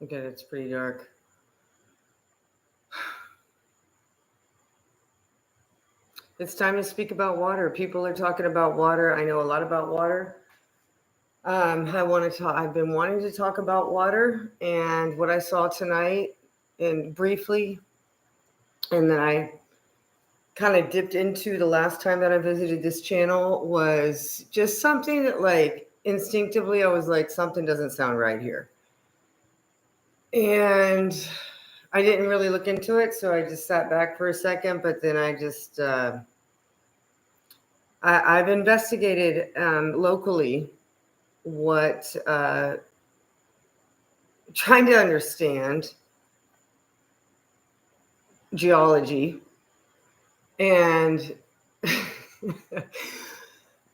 Okay, it's pretty dark. It's time to speak about water. People are talking about water. I know a lot about water. I want to talk. I've been wanting to talk about water and what I saw tonight, and briefly, and then I kind of dipped into the last time that I visited this channel was just something that, like, instinctively I was like, something doesn't sound right here, and I didn't really look into it, so I just sat back for a second. But then I just I've investigated locally what trying to understand geology and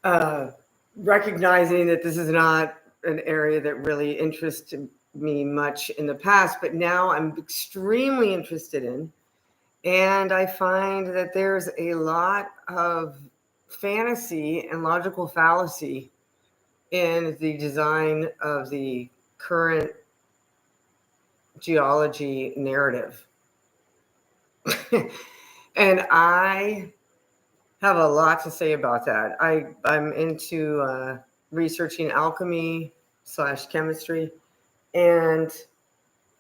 uh, recognizing that this is not an area that really interested me much in the past, but now I'm extremely interested in. And I find that there's a lot of fantasy and logical fallacy in the design of the current geology narrative. And I have a lot to say about that. I'm into researching alchemy / chemistry, and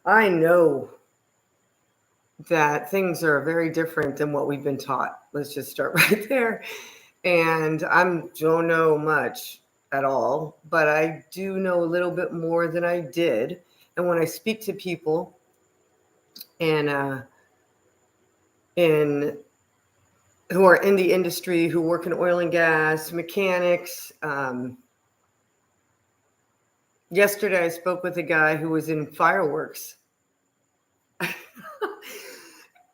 I know that things are very different than what we've been taught. Let's just start right there. And I don't know much at all, but I do know a little bit more than I did. And when I speak to people and in who are in the industry, who work in oil and gas, mechanics. Yesterday, I spoke with a guy who was in fireworks.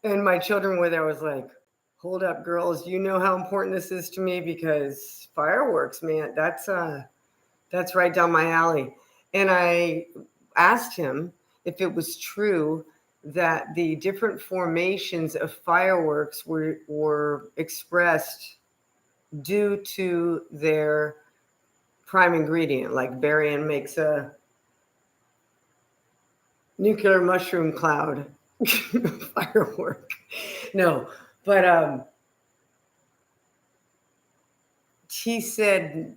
And my children were there. I was like, hold up, girls. You know how important this is to me, because fireworks, man, that's right down my alley. And I asked him if it was true that the different formations of fireworks were expressed due to their prime ingredient. Like barium makes a nuclear mushroom cloud firework. No, but he said,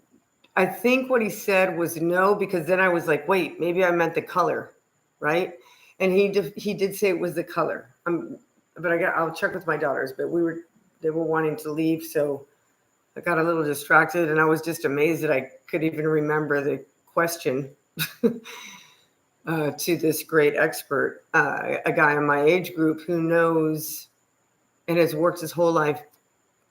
I think what he said was no, because then I was like, wait, maybe I meant the color, right? And he did say it was the color. But I'll check with my daughters. But they were wanting to leave, so I got a little distracted, and I was just amazed that I could even remember the question to this great expert, a guy in my age group who knows and has worked his whole life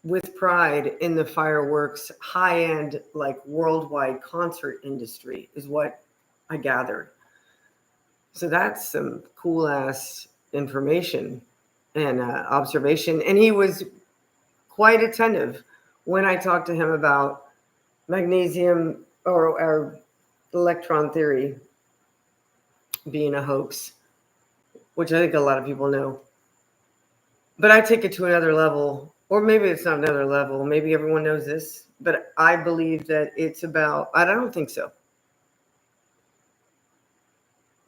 with pride in the fireworks, high-end, like worldwide concert industry, is what I gathered. So that's some cool-ass information and observation. And he was quite attentive when I talked to him about magnesium or electron theory being a hoax, which I think a lot of people know. But I take it to another level, or maybe it's not another level. Maybe everyone knows this, but I believe that it's about, I don't think so.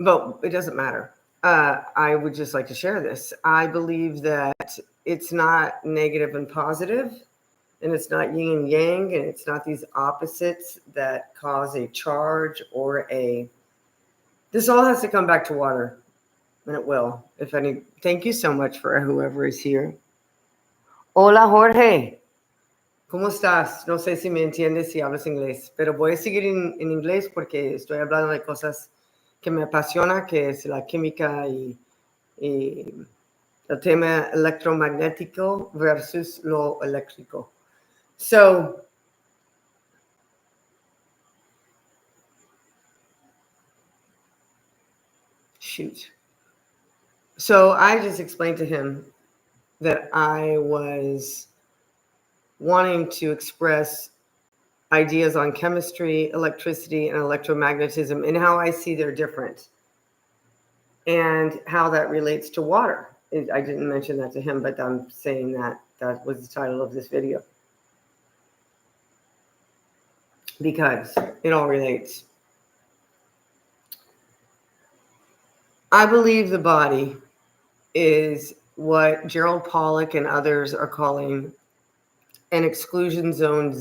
But it doesn't matter. I would just like to share this. I believe that it's not negative and positive, and it's not yin and yang, and it's not these opposites that cause a charge or this all has to come back to water, and it will. If any, thank you so much for whoever is here. Hola, Jorge. ¿Cómo estás? No sé si me entiendes si hablas inglés, pero voy a seguir en inglés porque estoy hablando de cosas que me apasiona, que es la química y el tema electromagnético versus lo eléctrico. So, shoot. So I just explained to him that I was wanting to express ideas on chemistry, electricity, and electromagnetism and how I see they're different and how that relates to water. I didn't mention that to him, but I'm saying that that was the title of this video because it all relates. I believe the body is what Gerald Pollack and others are calling an exclusion zone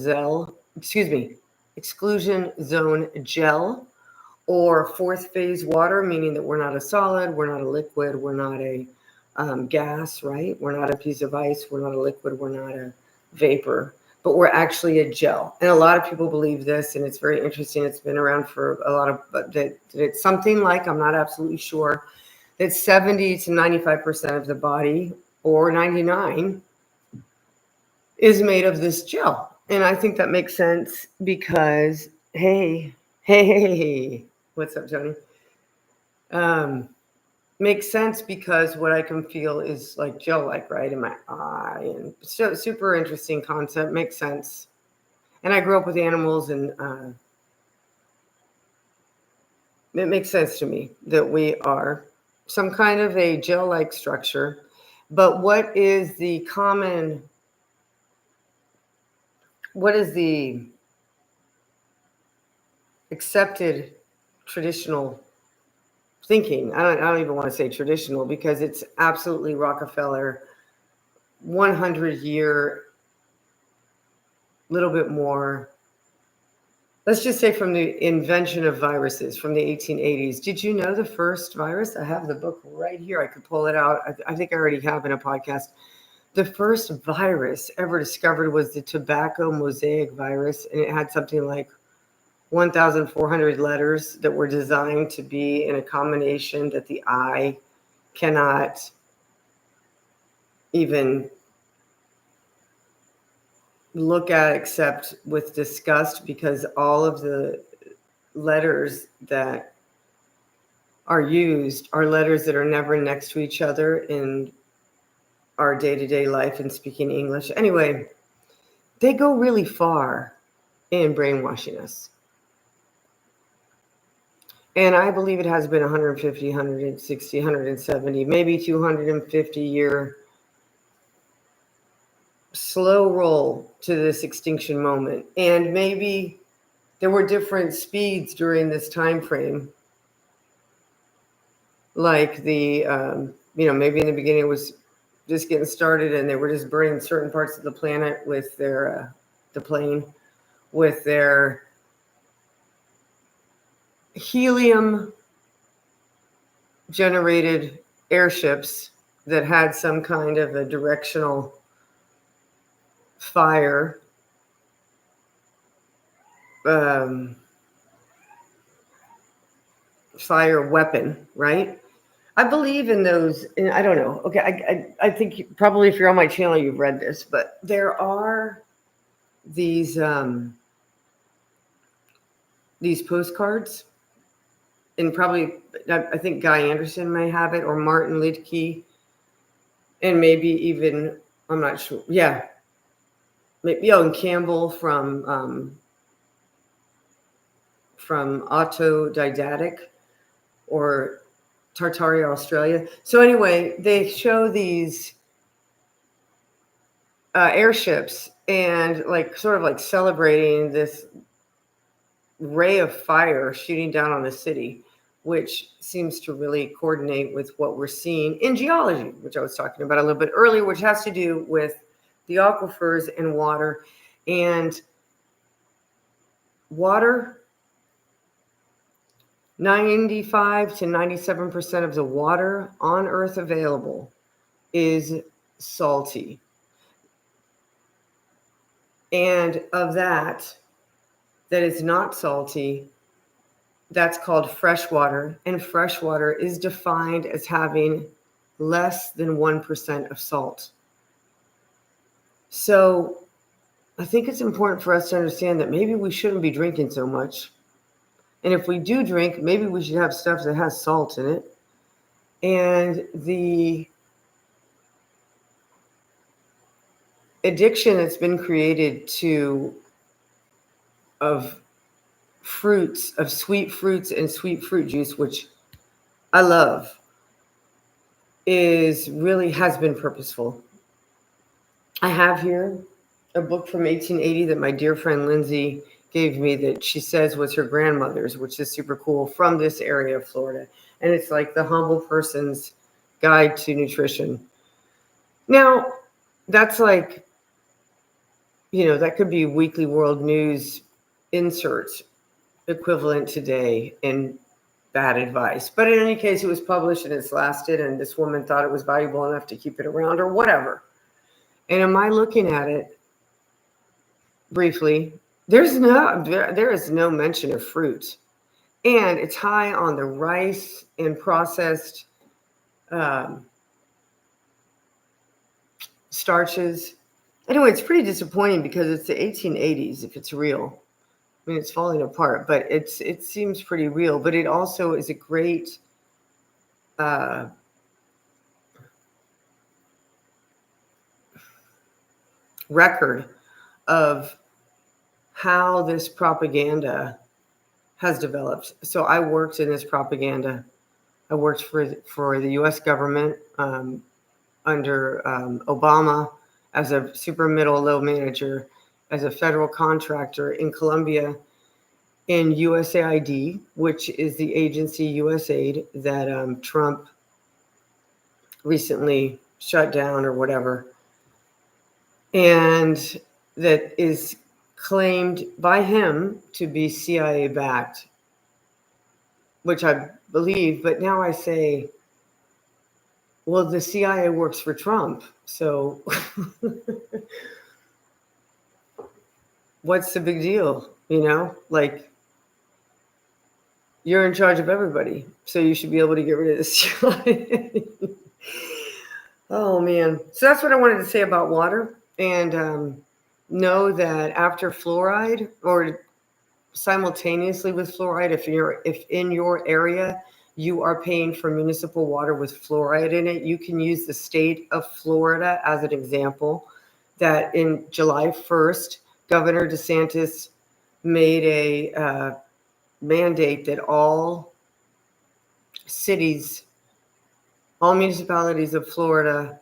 exclusion zone gel, or fourth phase water, meaning that we're not a solid, we're not a liquid, we're not a gas, right? We're not a piece of ice, we're not a liquid, we're not a vapor, but we're actually a gel. And a lot of people believe this, and it's very interesting. It's been around for a lot of, but it's something like, I'm not absolutely sure, that 70 to 95% of the body, or 99, is made of this gel. And I think that makes sense because, hey, what's up, Tony? Makes sense because what I can feel is like gel-like, right, in my eye. And so super interesting concept, makes sense. And I grew up with animals, and it makes sense to me that we are some kind of a gel-like structure. But what is the accepted traditional thinking? I don't even want to say traditional because it's absolutely Rockefeller, 100-year, little bit more. Let's just say from the invention of viruses from the 1880s. Did you know the first virus? I have the book right here. I could pull it out. I think I already have in a podcast. The first virus ever discovered was the tobacco mosaic virus, and it had something like 1,400 letters that were designed to be in a combination that the eye cannot even look at except with disgust, because all of the letters that are used are letters that are never next to each other in our day-to-day life and speaking English. Anyway, they go really far in brainwashing us. And I believe it has been 150, 160, 170, maybe 250-year slow roll to this extinction moment. And maybe there were different speeds during this time frame. Like maybe in the beginning it was just getting started and they were just burning certain parts of the planet with their, the plane, with their helium generated airships that had some kind of a directional fire fire weapon, right? I believe in those, and I don't know. Okay, I think probably if you're on my channel, you've read this, but there are these postcards, and probably I think Guy Anderson may have it, or Martin Lidke, and maybe even, I'm not sure. Yeah, maybe and Campbell from Autodidactic, or Tartaria, Australia. So anyway, they show these airships and like sort of like celebrating this ray of fire shooting down on the city, which seems to really coordinate with what we're seeing in geology, which I was talking about a little bit earlier, which has to do with the aquifers and water. And water, 95 to 97% of the water on Earth available is salty. And of that is not salty, that's called freshwater. And freshwater is defined as having less than 1% of salt. So I think it's important for us to understand that maybe we shouldn't be drinking so much. And if we do drink, maybe we should have stuff that has salt in it. And the addiction that's been created of fruits, of sweet fruits and sweet fruit juice, which I love, has been purposeful. I have here a book from 1880 that my dear friend Lindsay gave me that she says was her grandmother's, which is super cool, from this area of Florida. And it's like the humble person's guide to nutrition. Now, that's like, that could be weekly world news inserts equivalent today in bad advice. But in any case, it was published and it's lasted, and this woman thought it was valuable enough to keep it around or whatever. And am I looking at it briefly? There is no mention of fruit. And it's high on the rice and processed starches. Anyway, it's pretty disappointing because it's the 1880s if it's real. I mean, it's falling apart, but it seems pretty real. But it also is a great record of how this propaganda has developed. So I worked in this propaganda. I worked for the U.S. government under Obama as a super low manager, as a federal contractor in Colombia, in USAID, which is the agency USAID that Trump recently shut down or whatever, and that is claimed by him to be CIA backed, which I believe. But now I say, well, the CIA works for Trump, so what's the big deal? Like, you're in charge of everybody, so you should be able to get rid of this CIA. Oh, man. So that's what I wanted to say about water. And know that after fluoride, or simultaneously with fluoride, if in your area you are paying for municipal water with fluoride in it, you can use the state of Florida as an example. That in July 1st, Governor DeSantis made a mandate that all municipalities of Florida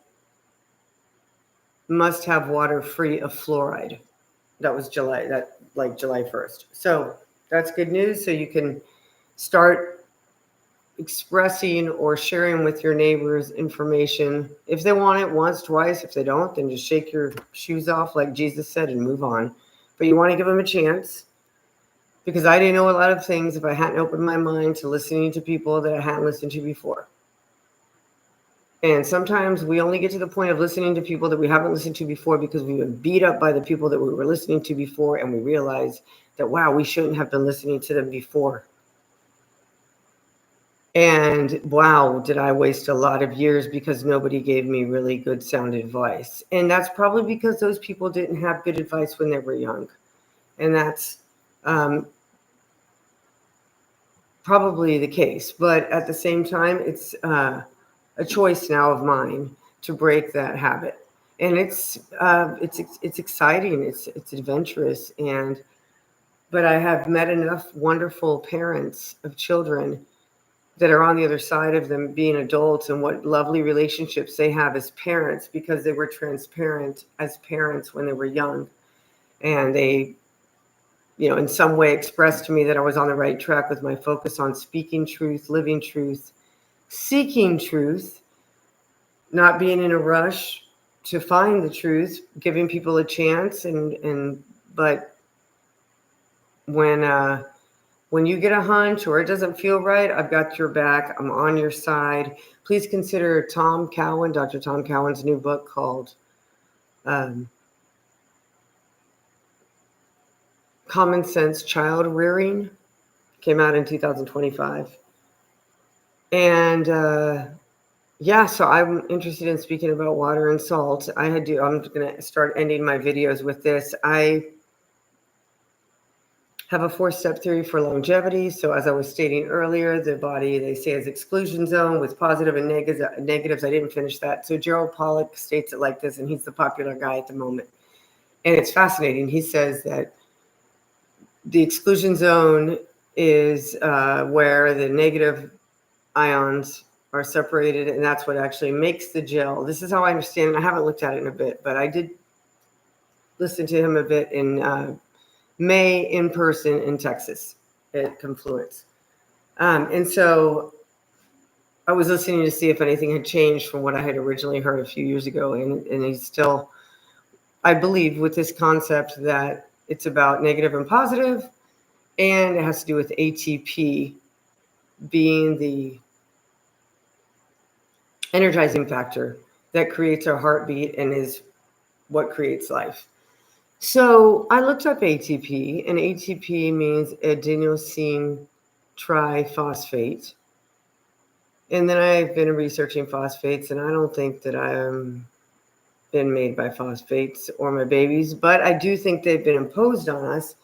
must have water free of fluoride. That was July 1st. So that's good news. So you can start expressing or sharing with your neighbors information. If they want it once, twice. If they don't, then just shake your shoes off like Jesus said and move on. But you want to give them a chance, because I didn't know a lot of things if I hadn't opened my mind to listening to people that I hadn't listened to before. And sometimes we only get to the point of listening to people that we haven't listened to before because we've been beat up by the people that we were listening to before, and we realize that, wow, we shouldn't have been listening to them before. And wow, did I waste a lot of years because nobody gave me really good sound advice. And that's probably because those people didn't have good advice when they were young. And that's probably the case. But at the same time, it's a choice now of mine to break that habit. And it's exciting, it's adventurous, but I have met enough wonderful parents of children that are on the other side of them being adults, and what lovely relationships they have as parents because they were transparent as parents when they were young. And they, in some way expressed to me that I was on the right track with my focus on speaking truth, living truth, seeking truth, not being in a rush to find the truth, giving people a chance. But when you get a hunch or it doesn't feel right, I've got your back. I'm on your side. Please consider Dr. Tom Cowan's new book called Common Sense Child Rearing. Came out in 2025. And yeah, so I'm interested in speaking about water and salt. I'm going to start ending my videos with this. I have a 4-step theory for longevity. So as I was stating earlier, the body, they say, is exclusion zone with positive and negatives. I didn't finish that. So Gerald Pollack states it like this, and he's the popular guy at the moment. And it's fascinating. He says that the exclusion zone is where the negative ions are separated, and that's what actually makes the gel. This is how I understand it. I haven't looked at it in a bit, but I did listen to him a bit in May in person in Texas at Confluence. And so I was listening to see if anything had changed from what I had originally heard a few years ago. And he's still, I believe, with this concept that it's about negative and positive, and it has to do with ATP being the energizing factor that creates our heartbeat and is what creates life. So I looked up ATP, and ATP means adenosine triphosphate. And then I've been researching phosphates, and I don't think that I'm been made by phosphates or my babies, but I do think they've been imposed on us.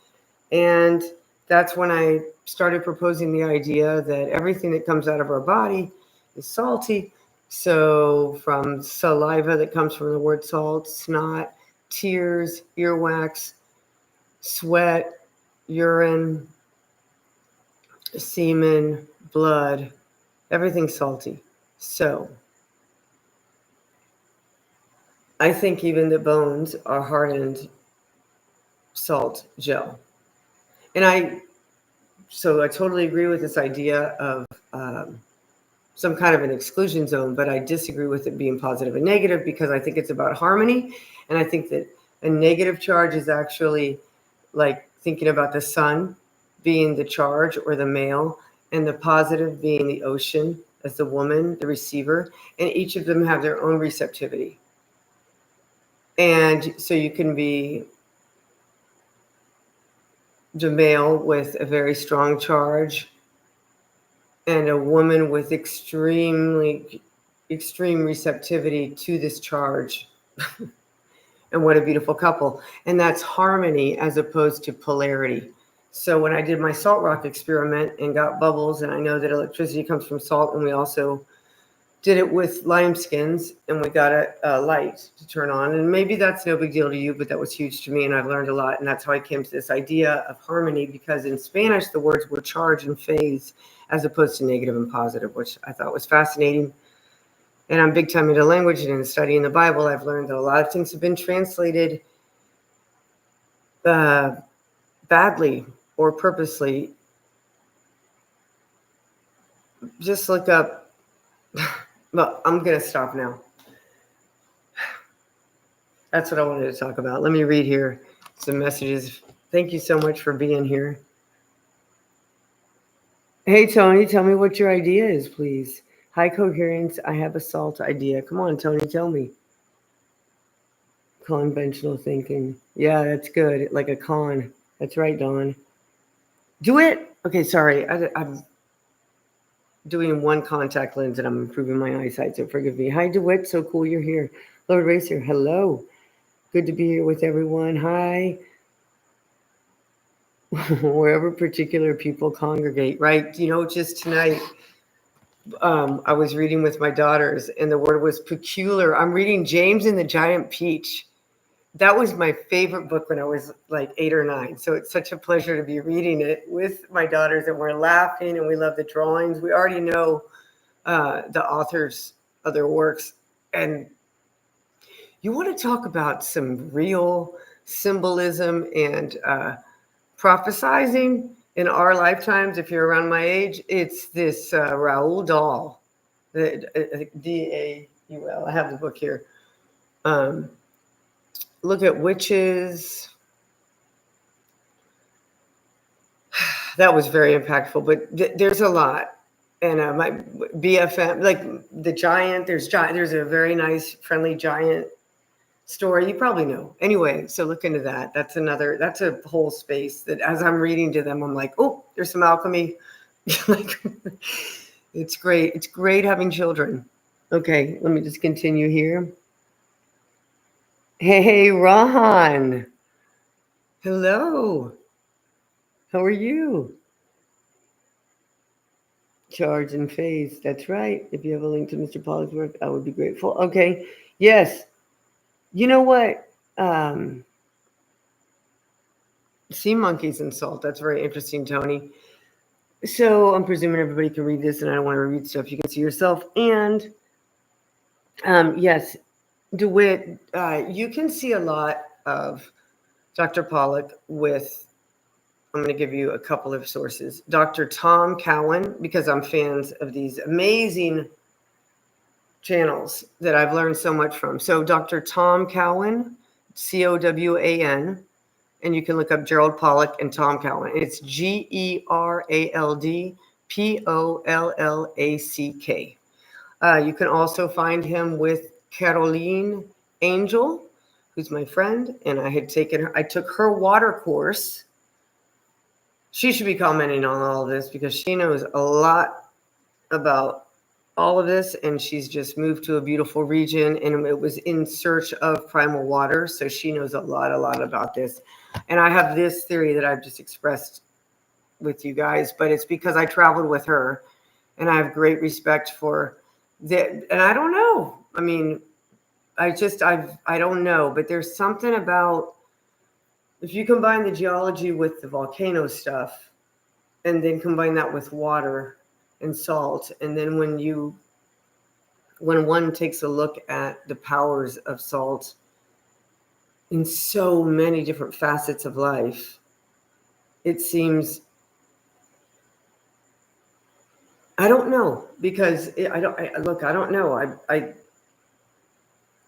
And that's when I started proposing the idea that everything that comes out of our body is salty. So from saliva that comes from the word salt, snot, tears, earwax, sweat, urine, semen, blood, everything's salty. So I think even the bones are hardened salt gel. And I totally agree with this idea of some kind of an exclusion zone, but I disagree with it being positive and negative, because I think it's about harmony. And I think that a negative charge is actually like thinking about the sun being the charge or the male, and the positive being the ocean as the woman, the receiver, and each of them have their own receptivity. And so you can be the male with a very strong charge and a woman with extreme receptivity to this charge. And what a beautiful couple. And that's harmony as opposed to polarity. So when I did my salt rock experiment and got bubbles, and I know that electricity comes from salt, and we also did it with lime skins, and we got a light to turn on. And maybe that's no big deal to you, but that was huge to me, and I've learned a lot. And that's how I came to this idea of harmony, because in Spanish, the words were charge and phase as opposed to negative and positive, which I thought was fascinating. And I'm big time into language, and in studying the Bible, I've learned that a lot of things have been translated badly or purposely. Just look up. Well, I'm going to stop now. That's what I wanted to talk about. Let me read here some messages. Thank you so much for being here. Hey, Tony, tell me what your idea is, please. High coherence, I have a salt idea. Come on, Tony, tell me. Conventional thinking. Yeah, that's good. Like a con. That's right, Dawn. Do it. Okay, sorry. I'm doing one contact lens and I'm improving my eyesight, so forgive me. Hi, DeWitt. So cool you're here. Lord Racer, hello. Good to be here with everyone. Hi. Wherever particular people congregate, right? You know, just tonight, I was reading with my daughters, and the word was peculiar. I'm reading James and the Giant Peach. That was my favorite book when I was like 8 or 9. So it's such a pleasure to be reading it with my daughters, and we're laughing, and we love the drawings. We already know the authors of their works. And you want to talk about some real symbolism and prophesizing in our lifetimes, if you're around my age, it's this Raoul Dahl, D-A-U-L. I have the book here. Look at witches. That was very impactful, but there's a lot. And my BFM, like the giant, there's a very nice, friendly giant story. You probably know. Anyway, so look into that. That's a whole space that as I'm reading to them, I'm like, oh, there's some alchemy. Like, it's great. It's great having children. Okay, let me just continue here. Hey, Ron. Hello. How are you? Charge and phase. That's right. If you have a link to Mr. Pollock's work, I would be grateful. Okay. Yes. You know what? Sea monkeys and salt. That's very interesting, Tony. So I'm presuming everybody can read this, and I don't want to read stuff you can see yourself. And yes, DeWitt, you can see a lot of Dr. Pollock with, I'm going to give you a couple of sources. Dr. Tom Cowan, because I'm fans of these amazing channels that I've learned so much from. So Dr. Tom Cowan, Cowan, and you can look up Gerald Pollack and Tom Cowan. It's Gerald Pollack. You can also find him with Caroline Angel, who's my friend, and I took her water course. She should be commenting on all of this because she knows a lot about all of this, and she's just moved to a beautiful region, and it was in search of primal water, so she knows a lot about this. And I have this theory that I've just expressed with you guys, but it's because I traveled with her, and I have great respect for that. And I don't know. I mean, I don't know, but there's something about if you combine the geology with the volcano stuff, and then combine that with water and salt, and then when one takes a look at the powers of salt in so many different facets of life, it seems, I don't know, because I don't know.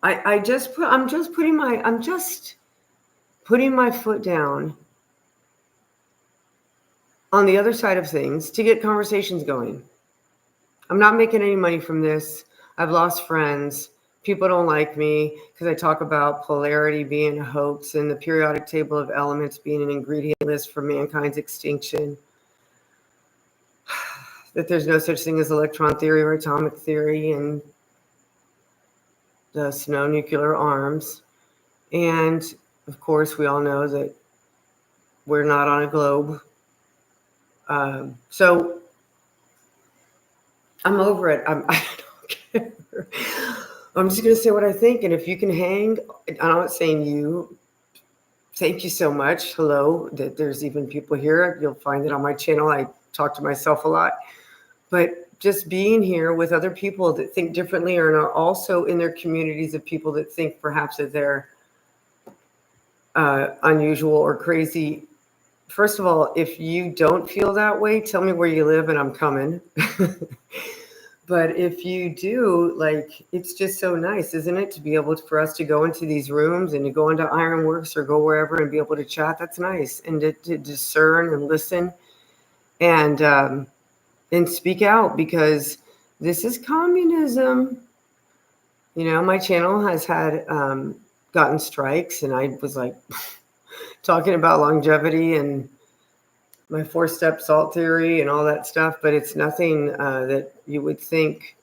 I'm just putting my foot down on the other side of things to get conversations going. I'm not making any money from this. I've lost friends. People don't like me because I talk about polarity being a hoax and the periodic table of elements being an ingredient list for mankind's extinction. That there's no such thing as electron theory or atomic theory, and thus no nuclear arms. And of course, we all know that we're not on a globe. So I'm over it. I don't care. I'm just going to say what I think. And if you can hang, I'm not saying you, thank you so much. Hello, that there's even people here. You'll find it on my channel. I talk to myself a lot. But just being here with other people that think differently or are also in their communities of people that think perhaps that they're unusual or crazy. First of all, if you don't feel that way, tell me where you live and I'm coming. But if you do, like, it's just so nice, isn't it, to be able for us to go into these rooms and to go into Ironworks or go wherever and be able to chat. That's nice. And to discern and listen and speak out, because this is communism. You know, my channel has had gotten strikes, and I was like talking about longevity and my 4-step salt theory and all that stuff, but it's nothing that you would think.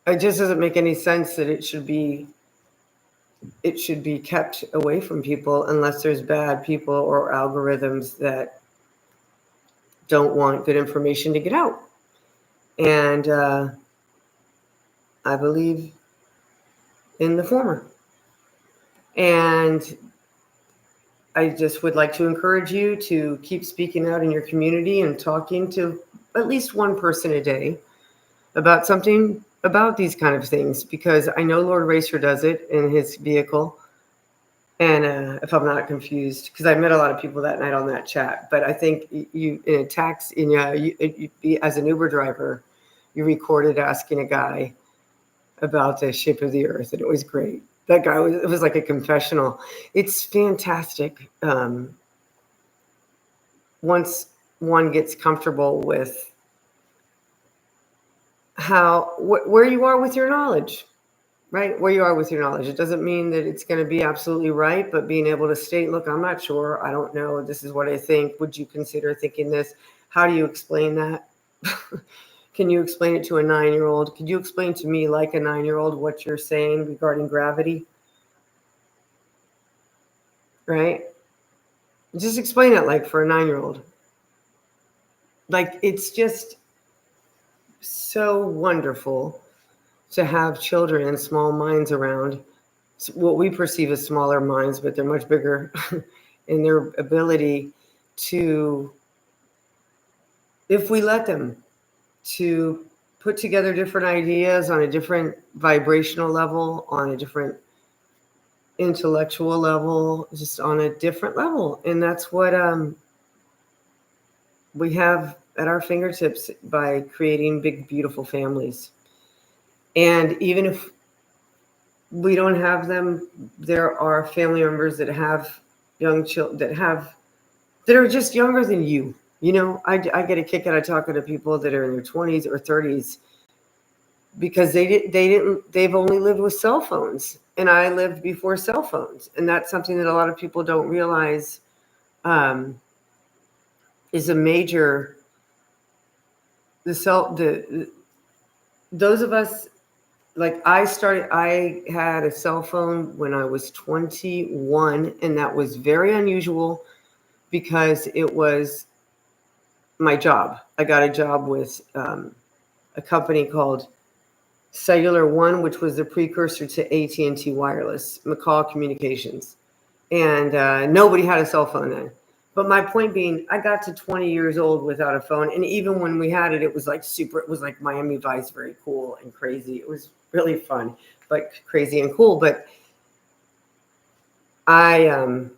It just doesn't make any sense that it should be kept away from people unless there's bad people or algorithms that don't want good information to get out. And I believe in the former. And I just would like to encourage you to keep speaking out in your community and talking to at least one person a day about something about these kind of things, because I know Lord Racer does it in his vehicle. And if I'm not confused, because I met a lot of people that night on that chat, but I think you in a taxi, as an Uber driver, you recorded asking a guy about the shape of the earth, and it was great. That guy it was like a confessional. It's fantastic. Once one gets comfortable with where you are with your knowledge, right? Where you are with your knowledge. It doesn't mean that it's going to be absolutely right, but being able to state, look, I'm not sure. I don't know. This is what I think. Would you consider thinking this? How do you explain that? Can you explain it to a 9-year-old? Could you explain to me, like a 9-year-old, what you're saying regarding gravity? Right? Just explain it like for a 9-year-old. Like, it's just so wonderful to have children and small minds around, what we perceive as smaller minds, but they're much bigger in their ability to, if we let them, to put together different ideas on a different vibrational level, on a different intellectual level, just on a different level. And that's what we have at our fingertips by creating big, beautiful families. And even if we don't have them, there are family members that have young children that are just younger than you. You know, I get a kick out of talking to people that are in their 20s or 30s because they've only lived with cell phones, and I lived before cell phones, and that's something that a lot of people don't realize is a major. Those of us, like, I had a cell phone when I was 21, and that was very unusual because it was my job. I got a job with a company called Cellular One, which was the precursor to AT&T Wireless, McCall Communications. And nobody had a cell phone then. But my point being, I got to 20 years old without a phone. And even when we had it, it was like it was like Miami Vice, very cool and crazy. It was really fun, but crazy and cool. But I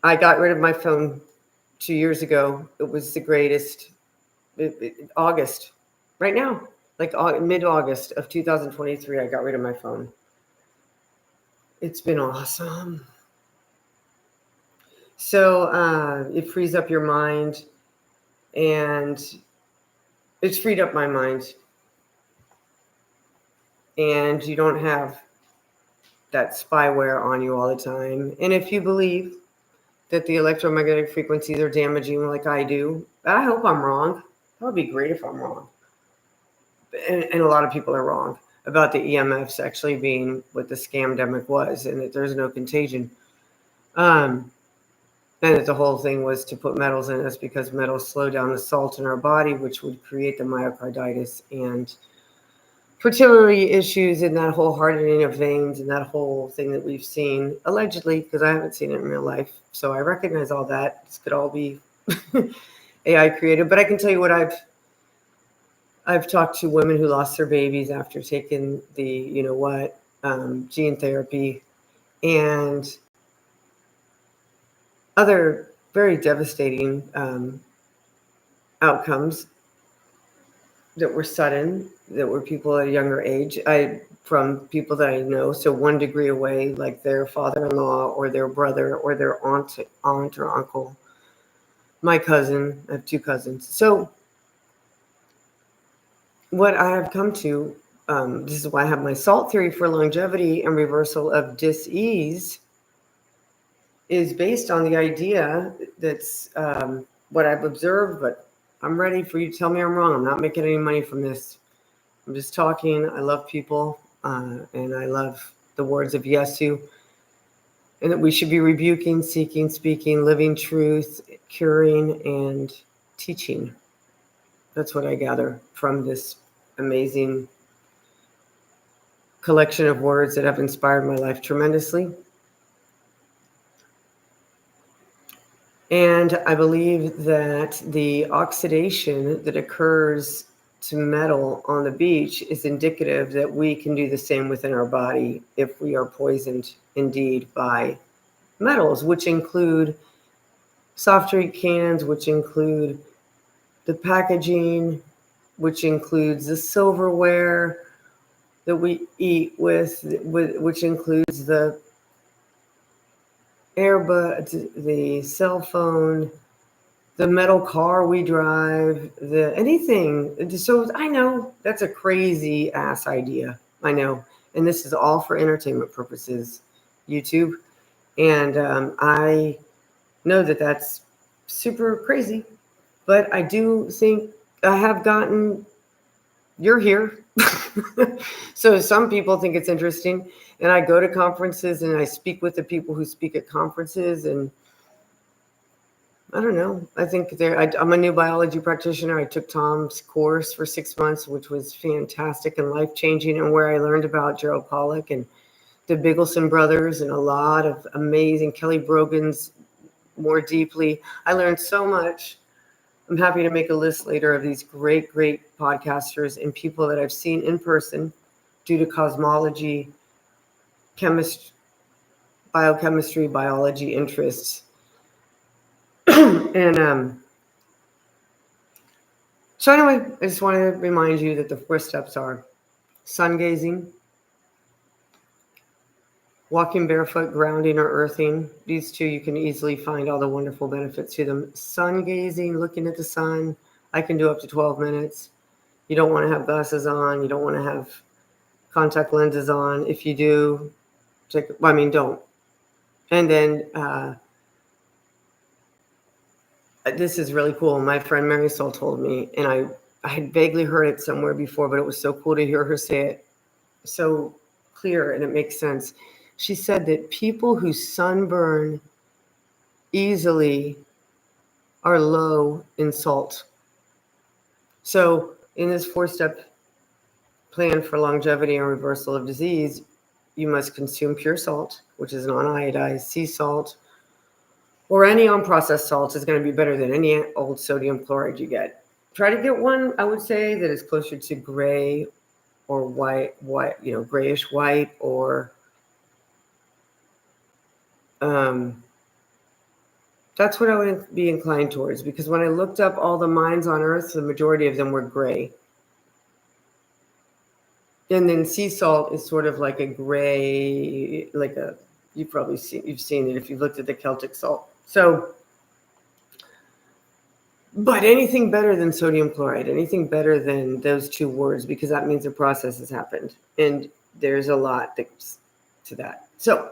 got rid of my phone 2 years ago. It was the greatest. August, right now, like mid-August of 2023, I got rid of my phone. It's been awesome. So it frees up your mind, and it's freed up my mind. And you don't have that spyware on you all the time. And if you believe that the electromagnetic frequencies are damaging like I do, I hope I'm wrong. That would be great if I'm wrong. And a lot of people are wrong about the EMFs actually being what the scamdemic was, and that there's no contagion. And that the whole thing was to put metals in us because metals slow down the salt in our body, which would create the myocarditis and fertility issues and that whole hardening of veins and that whole thing that we've seen, allegedly, because I haven't seen it in real life. So I recognize all that. This could all be AI created. But I can tell you what I've talked to women who lost their babies after taking the, gene therapy and other very devastating outcomes that were sudden, that were people at a younger age. From people that I know, so 1 degree away, like their father-in-law or their brother or their aunt or uncle. My cousin, I have 2 cousins. So what I have come to, this is why I have my SALT theory for longevity and reversal of dis-ease, is based on the idea that's what I've observed, but I'm ready for you to tell me I'm wrong. I'm not making any money from this. I'm just talking. I love people, and I love the words of Yesu, and that we should be rebuking, seeking, speaking, living truth, curing, and teaching. That's what I gather from this amazing collection of words that have inspired my life tremendously. And I believe that the oxidation that occurs to metal on the beach is indicative that we can do the same within our body if we are poisoned indeed by metals, which include soft drink cans, which include the packaging, which includes the silverware that we eat with, which includes the earbuds, the cell phone, the metal car we drive, anything. So I know that's a crazy ass idea. I know. And this is all for entertainment purposes, YouTube. And I know that that's super crazy, but I do think I have gotten, you're here. So some people think it's interesting. And I go to conferences and I speak with the people who speak at conferences. And I don't know. I think I'm a new biology practitioner. I took Tom's course for 6 months, which was fantastic and life-changing, and where I learned about Gerald Pollack and the Biggleson brothers and a lot of amazing Kelly Brogan's more deeply. I learned so much. I'm happy to make a list later of these great, great podcasters and people that I've seen in person due to cosmology, chemistry, biochemistry, biology interests. And so anyway, I just want to remind you that the 4 steps are sun gazing, walking barefoot, grounding, or earthing. These 2, you can easily find all the wonderful benefits to them. Sun gazing, looking at the sun, I can do up to 12 minutes. You don't want to have glasses on. You don't want to have contact lenses on. If you do, don't. And then this is really cool. My friend Marisol told me, and I had vaguely heard it somewhere before, but it was so cool to hear her say it so clear, and it makes sense. She said that people who sunburn easily are low in salt. So in this 4-step plan for longevity and reversal of disease, you must consume pure salt, which is non-iodized. Sea salt or any unprocessed salt is going to be better than any old sodium chloride you get. Try to get one, I would say, that is closer to gray or white, grayish white, or that's what I would be inclined towards, because when I looked up all the mines on Earth, the majority of them were gray. And then sea salt is sort of like a gray, you've seen it if you've looked at the Celtic salt. So, but anything better than sodium chloride, anything better than those 2 words, because that means a process has happened. And there's a lot to that. So,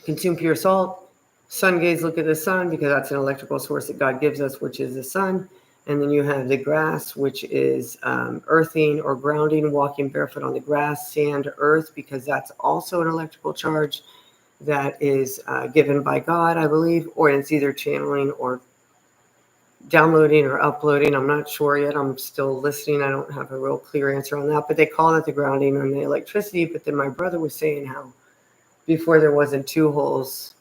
consume pure salt, sun gaze, look at the sun, because that's an electrical source that God gives us, which is the sun. And then you have the grass, which is earthing or grounding, walking barefoot on the grass, sand, earth, because that's also an electrical charge that is given by God, I believe, or it's either channeling or downloading or uploading. I'm not sure yet. I'm still listening. I don't have a real clear answer on that, but they call it the grounding and the electricity. But then my brother was saying how before there wasn't 2 holes.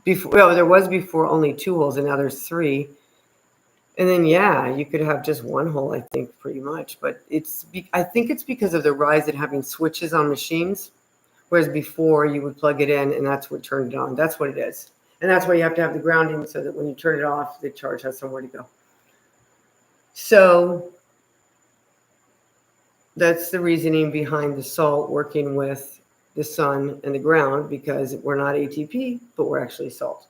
There was before only 2 holes, and now there's 3. And then, you could have just 1 hole, I think, pretty much. But I think it's because of the rise in having switches on machines, whereas before you would plug it in and that's what turned it on. That's what it is. And that's why you have to have the grounding, so that when you turn it off, the charge has somewhere to go. So that's the reasoning behind the salt working with the sun and the ground, because we're not ATP, but we're actually salt.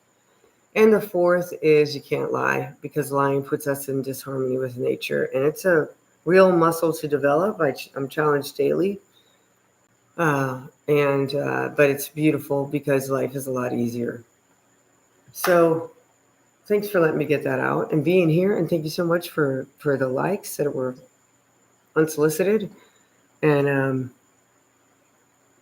And the 4th is you can't lie, because lying puts us in disharmony with nature. And it's a real muscle to develop. I'm challenged daily. But it's beautiful because life is a lot easier. So thanks for letting me get that out and being here. And thank you so much for the likes that were unsolicited. And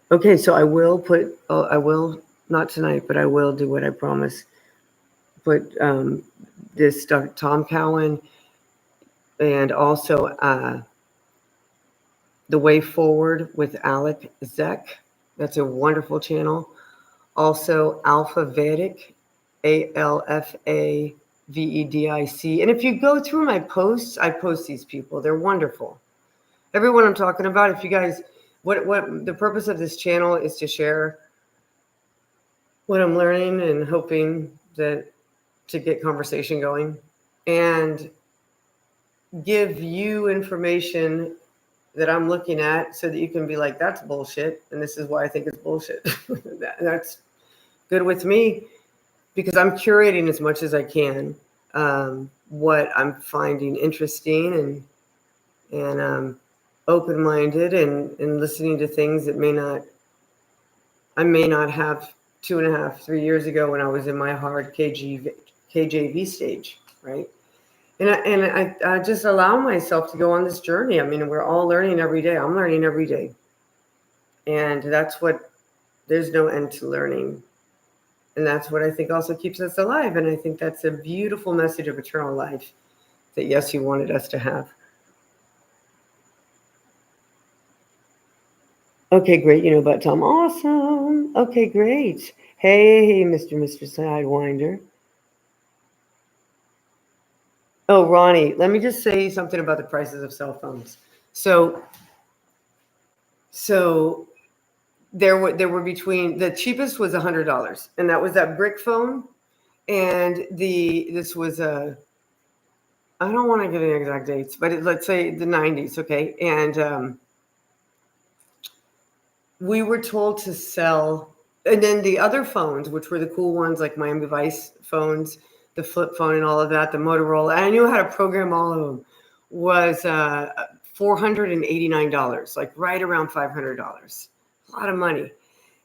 okay, so I will not tonight, but I will do what I promised. Put this stuff, Tom Cowan, and also The Way Forward with Alec Zeck. That's a wonderful channel. Also Alpha Vedic, ALFAVEDIC. And if you go through my posts, I post these people. They're wonderful. Everyone I'm talking about, if you guys, what the purpose of this channel is to share what I'm learning and hoping to get conversation going and give you information that I'm looking at so that you can be like, that's bullshit. And this is why I think it's bullshit. That's good with me, because I'm curating as much as I can what I'm finding interesting and open-minded and listening to things that I may not have 2.5, 3 years ago when I was in my hard KJV stage, right? And I just allow myself to go on this journey. I mean, we're all learning every day. I'm learning every day. And there's no end to learning. And that's what I think also keeps us alive. And I think that's a beautiful message of eternal life that, yes, you wanted us to have. Okay, great. You know about Tom. Awesome. Okay, great. Hey, Mr. Sidewinder. Oh, Ronnie, let me just say something about the prices of cell phones. So there were between, the cheapest was $100, and that was that brick phone. And this was I don't want to get any exact dates, but let's say the 90s, okay? And we were told to sell, and then the other phones, which were the cool ones like Miami Vice phones, the flip phone and all of that, the Motorola, I knew how to program all of them, was $489, like right around $500. A lot of money.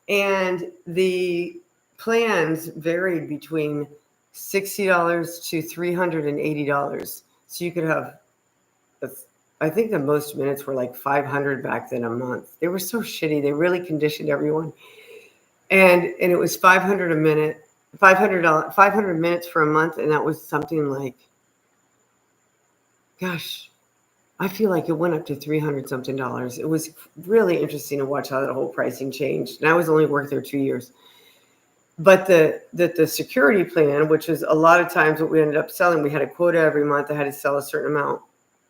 And the plans varied between $60 to $380. So you could have, I think the most minutes were like 500 back then a month. They were so shitty. They really conditioned everyone. And it was 500 a minute, $500 minutes for a month. And that was something like, gosh, I feel like it went up to $300 something. It was really interesting to watch how that whole pricing changed. And I was only worked there 2 years. But the security plan, which is a lot of times what we ended up selling, we had a quota every month. I had to sell a certain amount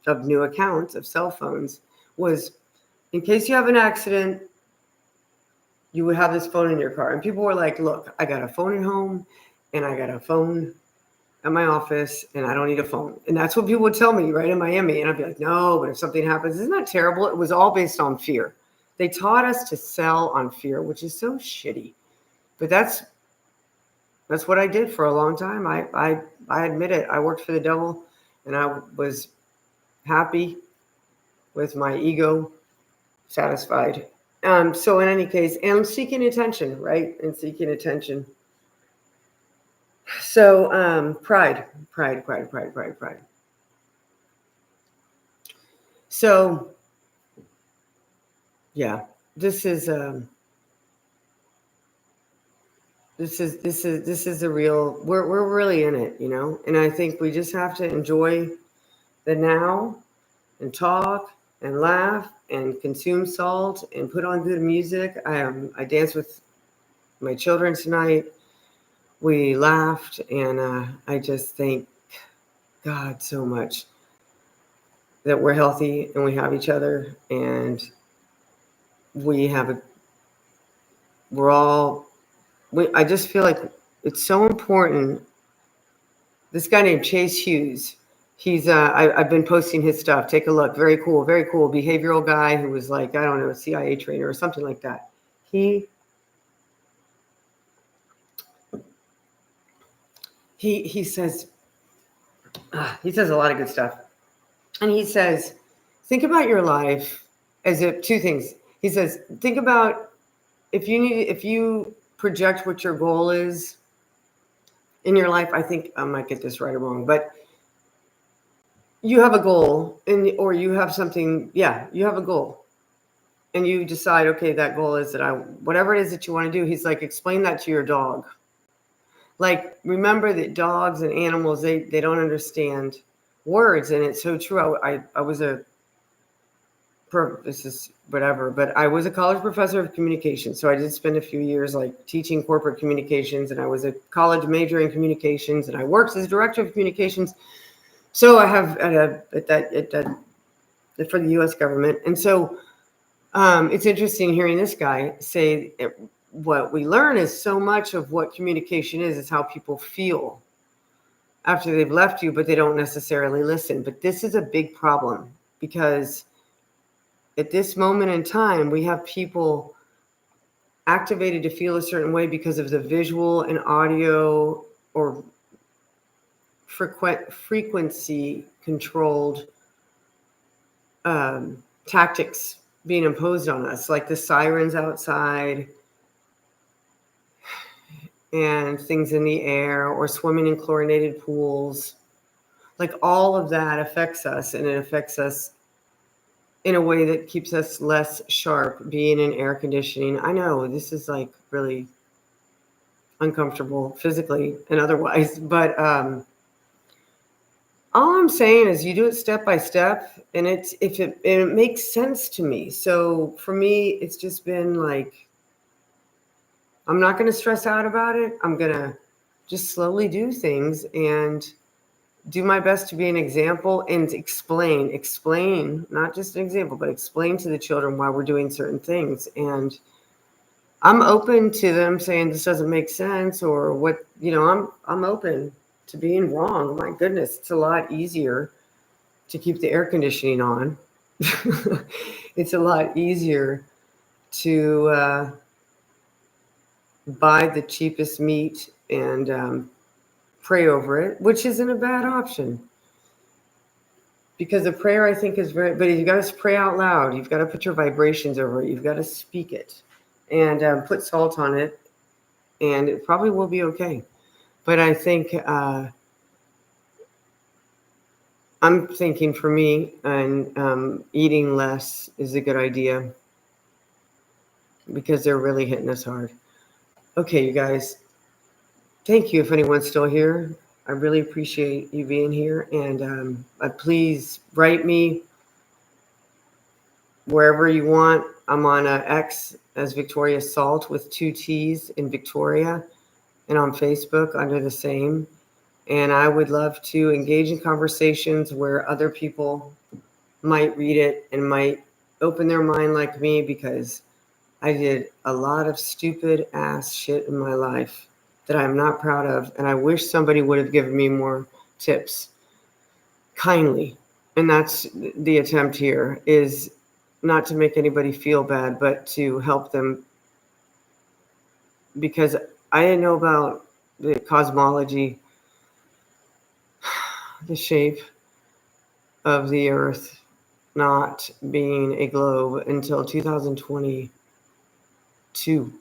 of new accounts of cell phones, was in case you have an accident, you would have this phone in your car. And people were like, look, I got a phone at home and I got a phone at my office and I don't need a phone. And that's what people would tell me right in Miami. And I'd be like, no, but if something happens, isn't that terrible? It was all based on fear. They taught us to sell on fear, which is so shitty. But that's what I did for a long time. I admit it. I worked for the devil and I was happy with my ego satisfied. So in any case, and seeking attention, right? And seeking attention. So pride. So yeah, this is a real. We're really in it, you know. And I think we just have to enjoy the now and talk and laugh and consume salt and put on good music. I danced with my children tonight. We laughed, and I just thank God so much that we're healthy and we have each other, and I just feel like it's so important. This guy named Chase Hughes, I've been posting his stuff. Take a look. Very cool behavioral guy who was like, I don't know, a CIA trainer or something like that. He says a lot of good stuff. And he says, think about your life as if two things. He says, think about if you project what your goal is in your life. I think I might get this right or wrong, but you have a goal or you have something. Yeah, you have a goal and you decide, okay, that goal is whatever it is that you want to do. He's like, explain that to your dog. Like, remember that dogs and animals, they don't understand words. And it's so true. I was this is whatever, but I was a college professor of communication. So I did spend a few years like teaching corporate communications, and I was a college major in communications, and I worked as director of communications. So I have for the U.S. government. And so it's interesting hearing this guy say what we learn is so much of what communication is how people feel after they've left you, but they don't necessarily listen. But this is a big problem because at this moment in time, we have people activated to feel a certain way because of the visual and audio or frequency controlled tactics being imposed on us, like the sirens outside and things in the air, or swimming in chlorinated pools. Like all of that affects us, and it affects us in a way that keeps us less sharp. Being in air conditioning, I know this is like really uncomfortable physically and otherwise, but all I'm saying is you do it step by step, and it makes sense to me. So for me, it's just been like, I'm not going to stress out about it. I'm going to just slowly do things and do my best to be an example and explain, not just an example, but explain to the children why we're doing certain things. And I'm open to them saying this doesn't make sense, or what, I'm open to being wrong. My goodness, it's a lot easier to keep the air conditioning on. It's a lot easier to buy the cheapest meat and pray over it, which isn't a bad option. Because the prayer, I think, is very, but you've got to pray out loud. You've got to put your vibrations over it. You've got to speak it and put salt on it, and it probably will be okay. But I think I'm thinking for me, and eating less is a good idea because they're really hitting us hard. Okay, you guys, thank you if anyone's still here. I really appreciate you being here, and please write me wherever you want. I'm on X as Victoria Salt with 2 T's in Victoria, and on Facebook under the same. And I would love to engage in conversations where other people might read it and might open their mind like me, because I did a lot of stupid ass shit in my life that I'm not proud of. And I wish somebody would have given me more tips kindly. And that's the attempt here, is not to make anybody feel bad, but to help them, because I didn't know about the cosmology, the shape of the earth not being a globe until 2022.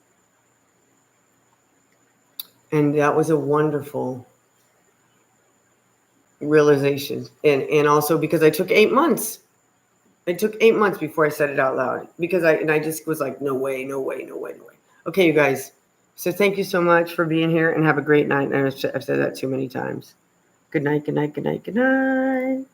And that was a wonderful realization. And also because I took 8 months. It took 8 months before I said it out loud, because I just was like, no way, no way, no way, no way. Okay, you guys. So thank you so much for being here, and have a great night. And I've said that too many times. Good night, good night, good night, good night.